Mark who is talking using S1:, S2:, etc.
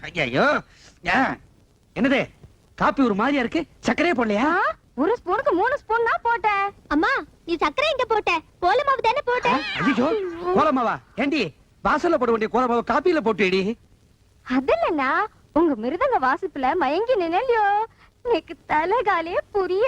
S1: ஐயோ என்னது காப்பி ஒரு மாதிரியா இருக்கு, சக்கரையே போடலையா?
S2: ஒரு ஸ்பூனுக்கு 3 ஸ்பூன் தான் போட்டேன்.
S3: அம்மா நீ சக்கரை எங்க போட்ட? கோலமாவு தானே போட்ட?
S1: ஐயோ கோலமாவா? ஏண்டி வாசல்ல போட வேண்டிய கோலமாவை காப்பியில போட்டுடி?
S2: அதல்லண்ணா, உங்க மிருதங்க வாசிப்புல மயங்கி நினைலையோ, எனக்கு தலைகாலே புரியல.